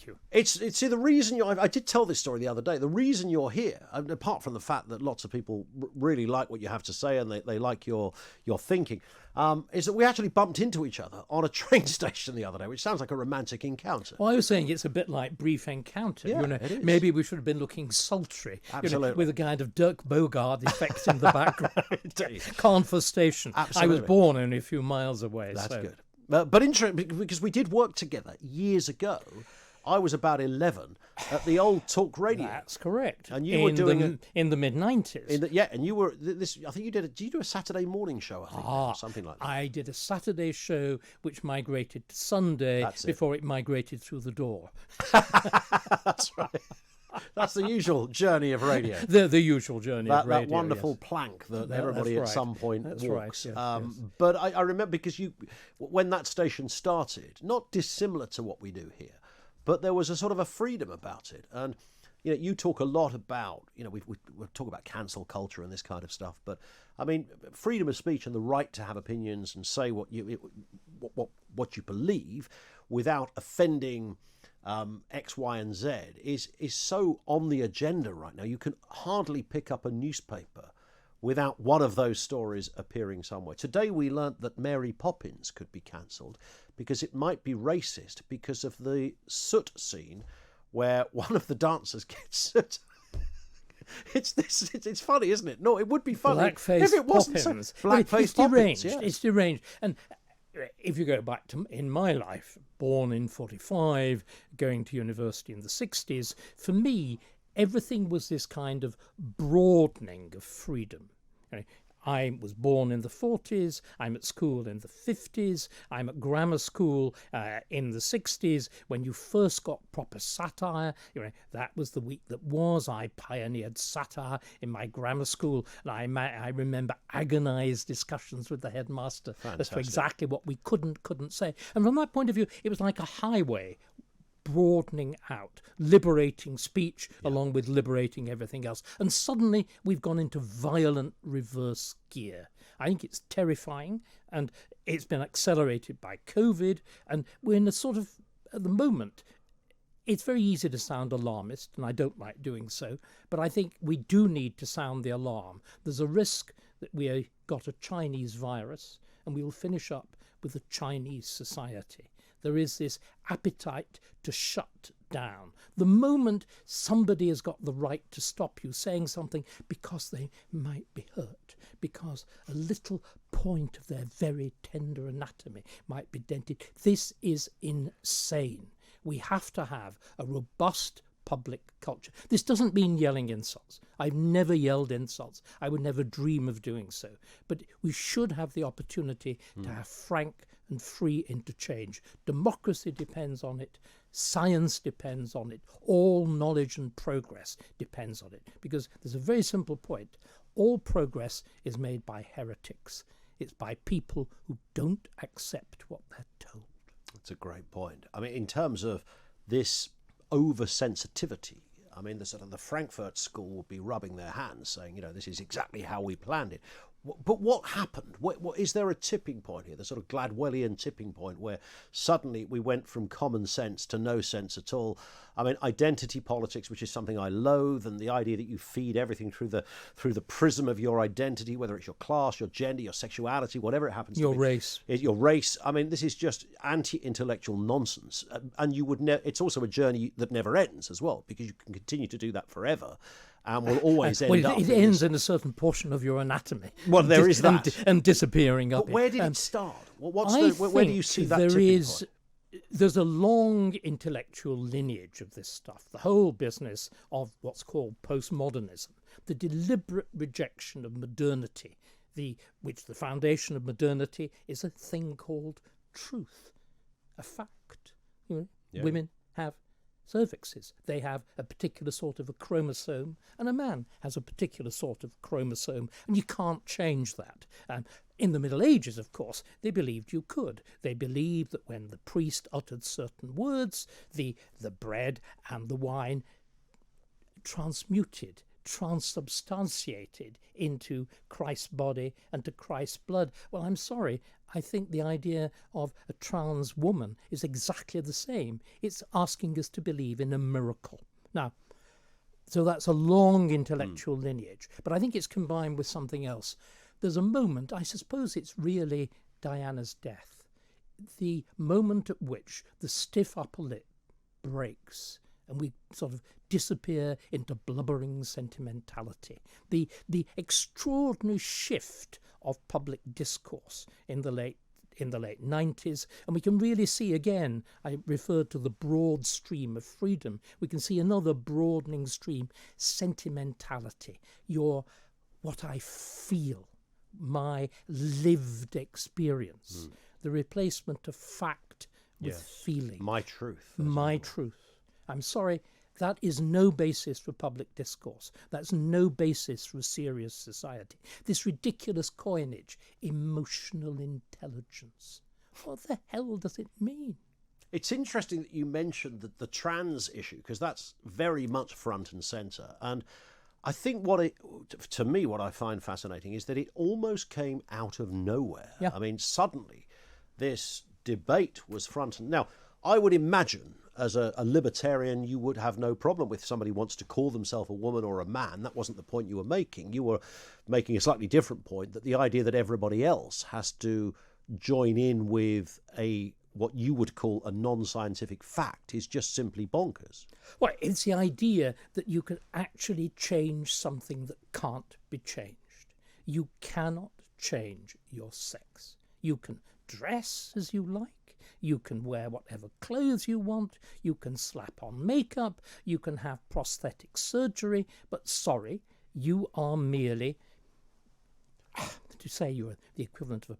you. See, the reason I did tell this story the other day. The reason you're here, apart from the fact that lots of people really like what you have to say and they like your thinking, is that we actually bumped into each other on a train station the other day, which sounds like a romantic encounter. Well, I was saying it's a bit like Brief Encounter. Yeah, it is. Maybe we should have been looking sultry, Absolutely. with a kind of Dirk Bogarde effect in the background. Indeed. Carnforth Station. Absolutely. I was born only a few miles away. That's so. good. But interesting, because we did work together years ago. I was about 11 at the old talk radio. That's correct. And you were doing in the mid-90s. And you were this. I think you did. Did you do a Saturday morning show? I think or something like that. I did a Saturday show which migrated to Sunday before it migrated through the door. That's right. That's the usual journey of radio. The usual journey of radio. That wonderful yes. plank that everybody at some point that's walks. Right, yes, yes. But I remember because when that station started, not dissimilar to what we do here, but there was a sort of a freedom about it. And you talk a lot about, we talk about cancel culture and this kind of stuff. But I mean, freedom of speech and the right to have opinions and say what you believe without offending X, Y, and Z is so on the agenda right now. You can hardly pick up a newspaper without one of those stories appearing somewhere. Today we learnt that Mary Poppins could be cancelled because it might be racist because of the soot scene where one of the dancers gets soot. It's funny, isn't it? No, it would be funny if it wasn't Poppins. So blackface it's Poppins. Deranged. Yes. It's deranged. And if you go back to in my life, born in 45, going to university in the 60s, for me, everything was this kind of broadening of freedom. I was born in the 40s, I'm at school in the 50s, I'm at grammar school in the 60s. When you first got proper satire, that was the week that was. I pioneered satire in my grammar school, and I remember agonised discussions with the headmaster as to exactly what we couldn't say. And from that point of view, it was like a highway broadening out, liberating speech along with liberating everything else. And suddenly we've gone into violent reverse gear. I think it's terrifying, and it's been accelerated by COVID, and we're in a sort of, at the moment, it's very easy to sound alarmist, and I don't like doing so, but I think we do need to sound the alarm. There's a risk that we got a Chinese virus, and we will finish up with a Chinese society. There is this appetite to shut down. The moment somebody has got the right to stop you saying something because they might be hurt, because a little point of their very tender anatomy might be dented, this is insane. We have to have a robust public culture. This doesn't mean yelling insults. I've never yelled insults. I would never dream of doing so. But we should have the opportunity to have frank and free interchange. Democracy depends on it. Science depends on it. All knowledge and progress depends on it. Because there's a very simple point. All progress is made by heretics. It's by people who don't accept what they're told. That's a great point. I mean, in terms of this oversensitivity, I mean, the Frankfurt School will be rubbing their hands saying, this is exactly how we planned it. But what happened? What is there a tipping point here, the sort of Gladwellian tipping point where suddenly we went from common sense to no sense at all? I mean, identity politics, which is something I loathe, and the idea that you feed everything through the prism of your identity, whether it's your class, your gender, your sexuality, whatever it happens to be. Your race. I mean, this is just anti-intellectual nonsense. And you would it's also a journey that never ends as well, because you can continue to do that forever. And will always end up. It ends in a certain portion of your anatomy. Well, there is that. And disappearing up. But where did it start? Where do you see that tipping point? There's a long intellectual lineage of this stuff. The whole business of what's called post-modernism, the deliberate rejection of modernity, which the foundation of modernity is a thing called truth, a fact. Women have cervixes. They have a particular sort of a chromosome, and a man has a particular sort of chromosome, and you can't change that. In the Middle Ages, of course, they believed you could. They believed that when the priest uttered certain words, the bread and the wine transmuted transubstantiated into Christ's body and to Christ's blood. Well, I'm sorry, I think the idea of a trans woman is exactly the same. It's asking us to believe in a miracle. Now, so that's a long intellectual lineage, but I think it's combined with something else. There's a moment, I suppose it's really Diana's death, the moment at which the stiff upper lip breaks and we sort of disappear into blubbering sentimentality. The extraordinary shift of public discourse in the late 90s, and we can really see again, I referred to the broad stream of freedom, we can see another broadening stream, sentimentality, what I feel, my lived experience, the replacement of fact with feeling. My truth. My truth. I'm sorry, that is no basis for public discourse. That's no basis for a serious society. This ridiculous coinage, emotional intelligence. What the hell does it mean? It's interesting that you mentioned the trans issue, because that's very much front and centre. And I think what I find fascinating is that it almost came out of nowhere. Yeah. I mean, suddenly this debate was front and... Now, I would imagine as a libertarian, you would have no problem with somebody wants to call themselves a woman or a man. That wasn't the point you were making. You were making a slightly different point, that the idea that everybody else has to join in with what you would call a non-scientific fact is just simply bonkers. Well, it's the idea that you can actually change something that can't be changed. You cannot change your sex. You can dress as you like. You can wear whatever clothes you want, you can slap on makeup, you can have prosthetic surgery, but sorry, you are merely, to say you're the equivalent of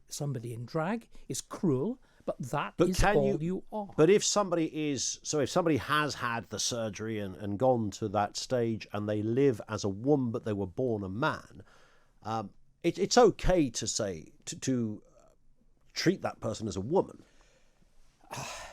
somebody in drag is cruel, but that is all you are. But if somebody has had the surgery and gone to that stage and they live as a woman but they were born a man, it's okay to say, to treat that person as a woman.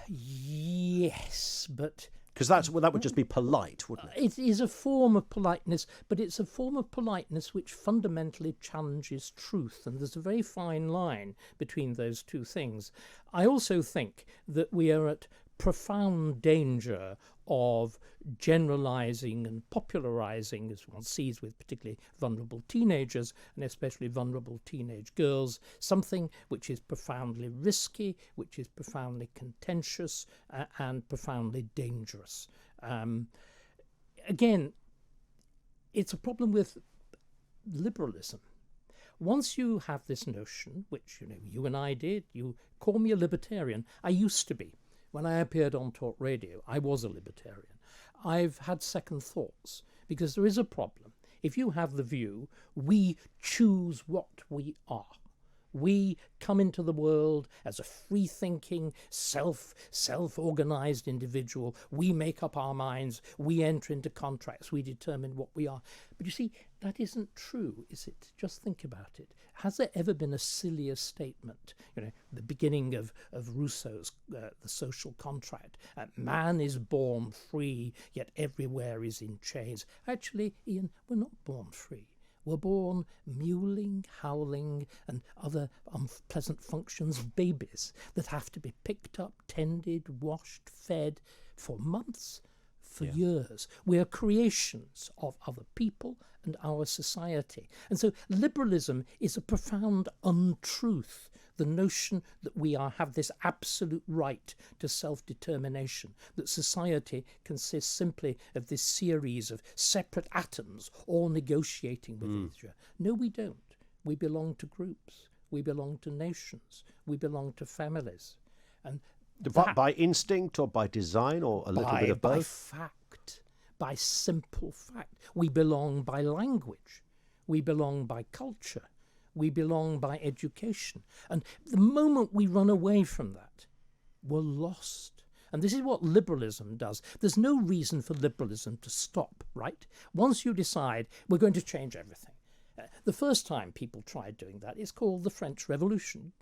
Yes, but... Because that would just be polite, wouldn't it? It is a form of politeness, but it's a form of politeness which fundamentally challenges truth, and there's a very fine line between those two things. I also think that we are at profound danger of generalizing and popularizing, as one sees with particularly vulnerable teenagers and especially vulnerable teenage girls, something which is profoundly risky, which is profoundly contentious and profoundly dangerous. Again, it's a problem with liberalism. Once you have this notion, which you and I did, you call me a libertarian, I used to be. When I appeared on Talk Radio, I was a libertarian. I've had second thoughts, because there is a problem. If you have the view, we choose what we are. We come into the world as a free-thinking, self-organized individual. We make up our minds. We enter into contracts. We determine what we are. But you see, that isn't true, is it? Just think about it. Has there ever been a sillier statement? The beginning of Rousseau's The Social Contract. Man is born free, yet everywhere is in chains. Actually, Ian, we're not born free. We're born mewling, howling, and other unpleasant functions babies that have to be picked up, tended, washed, fed for months, for years. We are creations of other people and our society. And so liberalism is a profound untruth, the notion that we have this absolute right to self-determination, that society consists simply of this series of separate atoms all negotiating with each other. No, we don't. We belong to groups. We belong to nations. We belong to families. And by instinct or by design or a little bit of both? By fact, by simple fact. We belong by language. We belong by culture. We belong by education. And the moment we run away from that, we're lost. And this is what liberalism does. There's no reason for liberalism to stop, right? Once you decide we're going to change everything, The first time people tried doing that is called the French Revolution.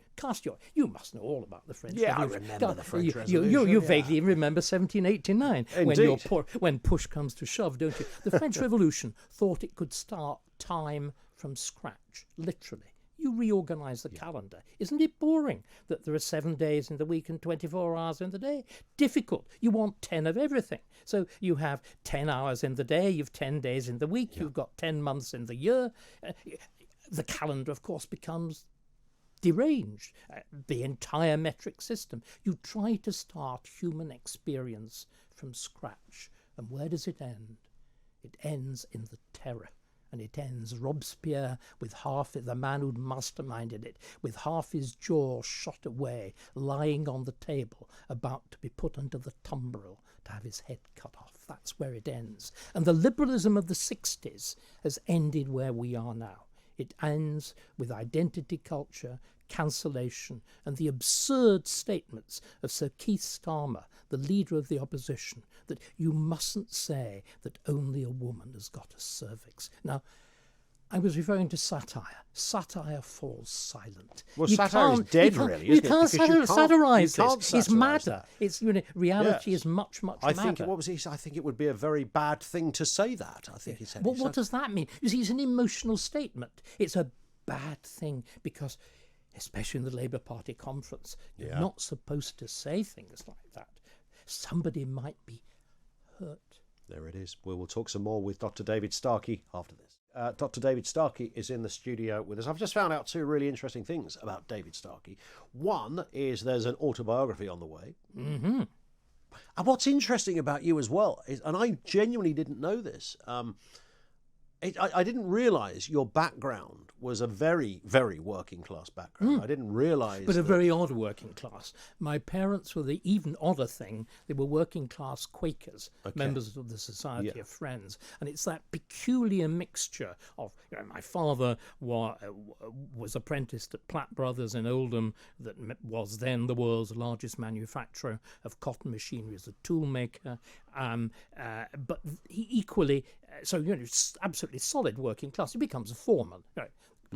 You must know all about the French Revolution. I remember the French You Revolution. vaguely remember 1789 Indeed. when push comes to shove, don't you? The French Revolution thought it could start time from scratch, literally. You reorganise the calendar. Isn't it boring that there are 7 days in the week and 24 hours in the day? Difficult. You want 10 of everything. So you have 10 hours in the day, you've 10 days in the week, you've got 10 months in the year. The calendar, of course, becomes deranged. The entire metric system. You try to start human experience from scratch. And where does it end? It ends in the terror. And it ends Robespierre with the man who'd masterminded it, with half his jaw shot away, lying on the table, about to be put under the tumbril to have his head cut off. That's where it ends. And the liberalism of the 60s has ended where we are now. It ends with identity culture, cancellation, and the absurd statements of Sir Keith Starmer, the leader of the opposition, that you mustn't say that only a woman has got a cervix. Now, I was referring to satire. Satire falls silent. Well, satire is dead, really, isn't it? Because you can't satirise this. It's madder. That. It's, reality is much, much madder. I think it would be a very bad thing to say that. I think he said. Well, what does that mean? You see, it's an emotional statement. It's a bad thing because, especially in the Labour Party conference, you're not supposed to say things like that. Somebody might be hurt. There it is. We will talk some more with Dr. David Starkey after this. Dr. David Starkey is in the studio with us. I've just found out 2 really interesting things about David Starkey. One is there's an autobiography on the way. Mm-hmm. And what's interesting about you as well is, and I genuinely didn't know this, I didn't realise your background was a very, very working class background. I didn't realise. But a very odd working class. My parents were the even odder thing. They were working class Quakers, members of the Society of Friends. And it's that peculiar mixture of, my father was apprenticed at Platt Brothers in Oldham, that was then the world's largest manufacturer of cotton machinery as a tool maker. But he equally, absolutely solid working class. He becomes a foreman,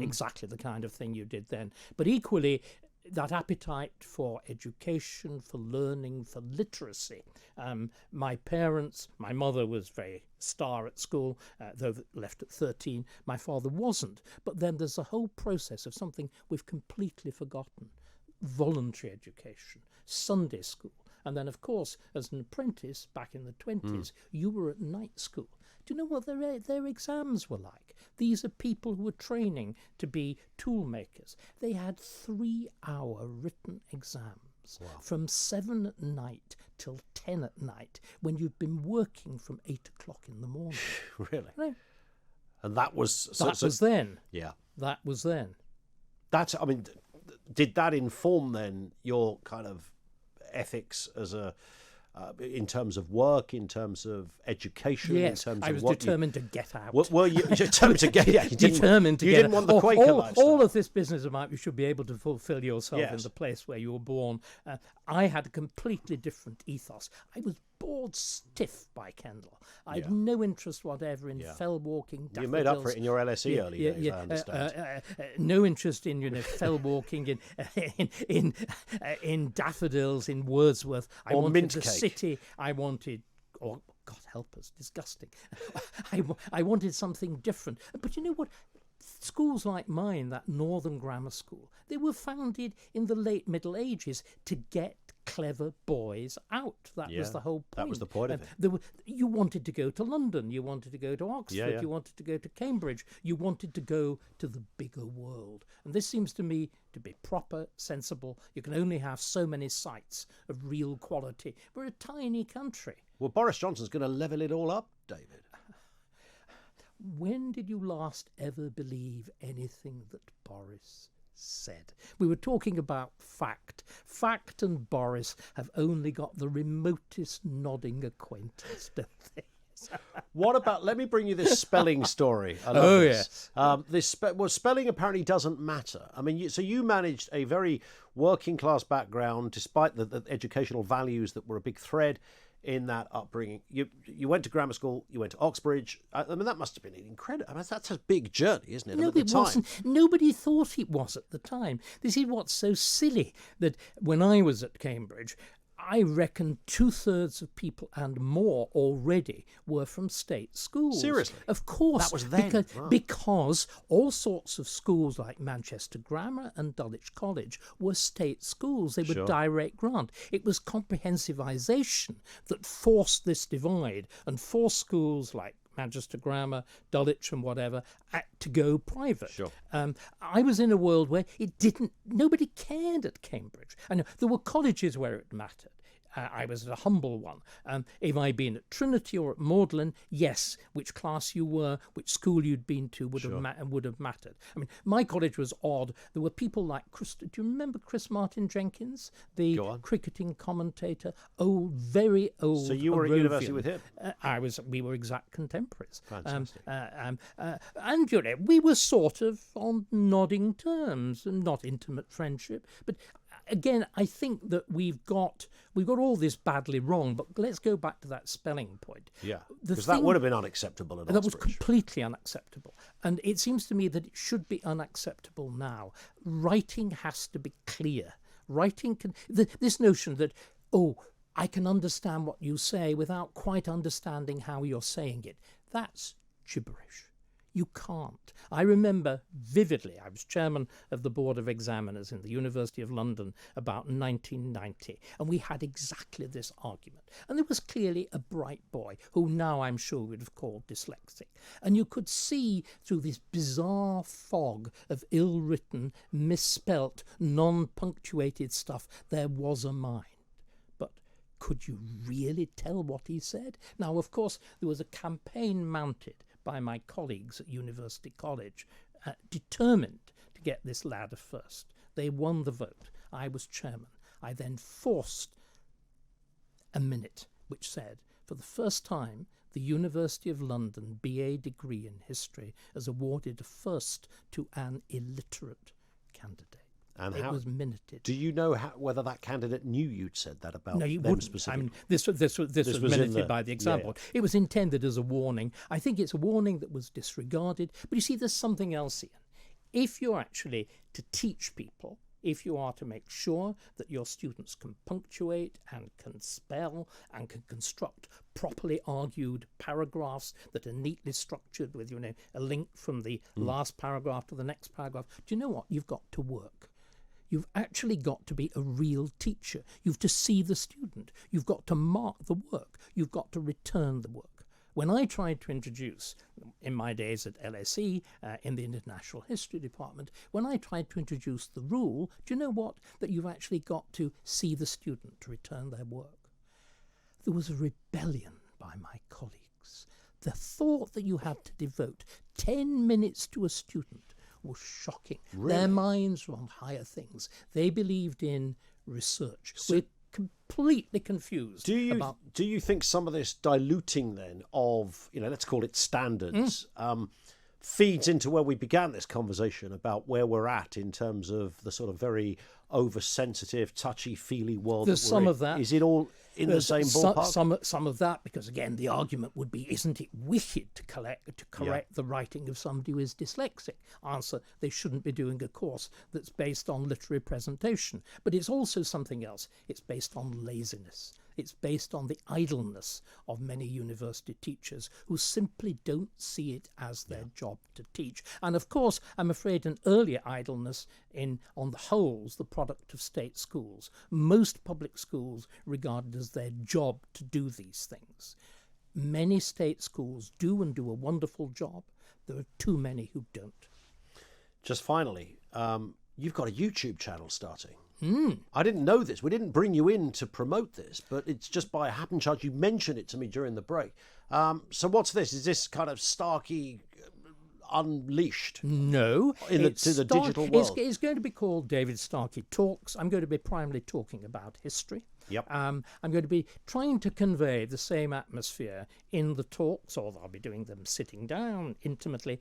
exactly the kind of thing you did then. But equally, that appetite for education, for learning, for literacy. My mother was very star at school, though left at 13. My father wasn't. But then there's a whole process of something we've completely forgotten. Voluntary education, Sunday school. And then, of course, as an apprentice back in the 20s, you were at night school. Do you know what their exams were like? These are people who were training to be tool makers. They had 3-hour written exams from 7 at night till 10 at night when you'd been working from 8 o'clock in the morning. Really? Right? And that was... That was then. Yeah. That was then. Did that inform then your kind of ethics as in terms of work, in terms of education, yes, in terms I of was what determined to get out. Were you determined to get? Yeah, you didn't want the Quaker lifestyle. All of this business about you should be able to fulfil yourself in the place where you were born. I had a completely different ethos. I was bored stiff by Kendall. I had no interest whatever in fell walking. You made up for it in your LSE early days, I understand. No interest in fell walking in daffodils in Wordsworth. I or wanted mint the cake. City. I wanted. Oh, God help us, disgusting. I wanted something different. But you know what? Schools like mine, that Northern Grammar School, they were founded in the late Middle Ages to get clever boys out. That was the whole point. That was the point of it. You wanted to go to London, you wanted to go to Oxford, you wanted to go to Cambridge, you wanted to go to the bigger world. And this seems to me to be proper, sensible. You can only have so many sites of real quality. We're a tiny country. Well, Boris Johnson's going to level it all up, David. When did you last ever believe anything that Boris said? We were talking about fact. Fact and Boris have only got the remotest nodding acquaintance, don't they? What about, let me bring you this spelling story. I love this. Yes. Spelling apparently doesn't matter. I mean, so you managed a very working class background, despite the educational values that were a big thread in that upbringing. You went to grammar school, you went to Oxbridge. I mean, that must have been incredible. I mean, that's a big journey, isn't it? No, at the it time. wasn't. Nobody thought it was at the time. This is what's so silly, that when I was at Cambridge, I reckon 2/3 of people and more already were from state schools. Seriously? Of course. That was then, Because, right. because all sorts of schools like Manchester Grammar and Dulwich College were state schools. They were Sure. direct grant. It was comprehensivisation that forced this divide and forced schools like Manchester Grammar, Dulwich and whatever, to go private. Sure. I was in a world where nobody cared at Cambridge. I know there were colleges where it mattered. I was at a humble one. If I'd been at Trinity or at Magdalen, yes, which class you were, which school you'd been to would have mattered. I mean, my college was odd. There were people like Chris. Do you remember Chris Martin Jenkins, the cricketing commentator? Old, very old. So you were at university with him? We were exact contemporaries. Fantastic. And we were sort of on nodding terms, and not intimate friendship, but. Again, I think that we've got all this badly wrong, but let's go back to that spelling point. Yeah, because that would have been unacceptable at Oxbridge. That was completely unacceptable. And it seems to me that it should be unacceptable now. Writing has to be clear. Writing can... This notion that, I can understand what you say without quite understanding how you're saying it, that's gibberish. You can't. I remember vividly, I was chairman of the Board of Examiners in the University of London about 1990, and we had exactly this argument. And there was clearly a bright boy, who now I'm sure we'd have called dyslexic. And you could see through this bizarre fog of ill-written, misspelt, non-punctuated stuff, there was a mind. But could you really tell what he said? Now, of course, there was a campaign mounted by my colleagues at University College, determined to get this lad a first. They won the vote. I was chairman. I then forced a minute which said, for the first time, the University of London BA degree in history has awarded a first to an illiterate candidate. And it was minuted. Do you know whether that candidate knew you'd said that about No, you them wouldn't. specifically? I mean, this was minuted by the exam board. It was intended as a warning. I think it's a warning that was disregarded. But you see, there's something else, Ian. If you're actually to teach people, if you are to make sure that your students can punctuate and can spell and can construct properly argued paragraphs that are neatly structured with a link from the last paragraph to the next paragraph, do you know what? You've got to work. You've actually got to be a real teacher. You've to see the student. You've got to mark the work. You've got to return the work. When I tried to introduce, in my days at LSE, in the International History Department, when I tried to introduce the rule, do you know what? That you've actually got to see the student to return their work. There was a rebellion by my colleagues. The thought that you had to devote 10 minutes to a student was shocking. Really? Their minds were on higher things. They believed in research. We're completely confused. Do you think some of this diluting then of, let's call it standards, feeds into where we began this conversation about where we're at in terms of the sort of very oversensitive, touchy-feely world? There's some of that. Is it all in the same ballpark? Some of that, because again, the argument would be, isn't it wicked to correct the writing of somebody who is dyslexic? Answer, they shouldn't be doing a course that's based on literary presentation. But it's also something else. It's based on laziness. It's based on the idleness of many university teachers who simply don't see it as their job to teach. And of course, I'm afraid an earlier idleness on the whole, the product of state schools. Most public schools regarded as their job to do these things. Many state schools do and do a wonderful job. There are too many who don't. Just finally, you've got a YouTube channel starting. I didn't know this. We didn't bring you in to promote this, but it's just by a happen chance you mentioned it to me during the break. So what's this? Is this kind of Starkey unleashed? No. To the digital world? It's going to be called David Starkey Talks. I'm going to be primarily talking about history. Yep. I'm going to be trying to convey the same atmosphere in the talks, or I'll be doing them sitting down intimately,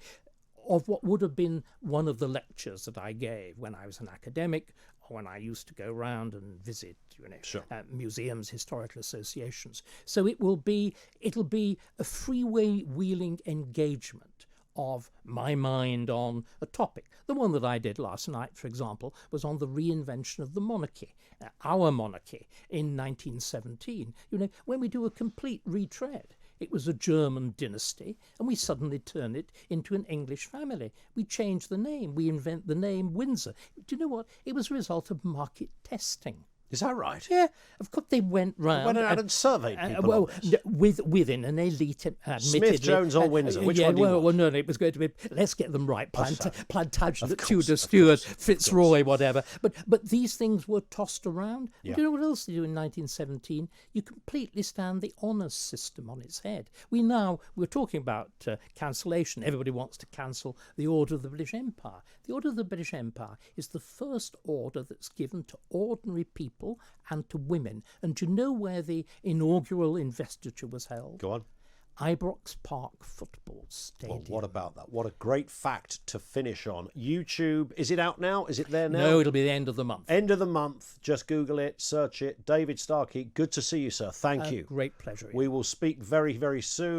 of what would have been one of the lectures that I gave when I was an academic when I used to go round and visit, Sure. museums, historical associations. So it'll be a freewheeling engagement of my mind on a topic. The one that I did last night, for example, was on the reinvention of the monarchy, our monarchy in 1917. When we do a complete retread. It was a German dynasty, and we suddenly turn it into an English family. We change the name. We invent the name Windsor. Do you know what? It was a result of market testing. Is that right? Yeah, of course they went round. Went out and surveyed people. Within an elite, admittedly. Smith, Jones, or Windsor? Which one do you want? Well, no, it was going to be. Let's get them right. Plantagenet, Tudor, Stuart, Fitzroy, whatever. But these things were tossed around. Yeah. Do you know what else they do in 1917? You completely stand the honours system on its head. We're talking about cancellation. Everybody wants to cancel the Order of the British Empire. The Order of the British Empire is the first order that's given to ordinary people and to women. And do you know where the inaugural investiture was held? Go on. Ibrox Park Football Stadium. Well, what about that? What a great fact to finish on. YouTube, is it out now? Is it there now? No, it'll be the end of the month. End of the month. Just Google it, search it. David Starkey, good to see you, sir. Thank you. Great pleasure. We will speak very, very soon.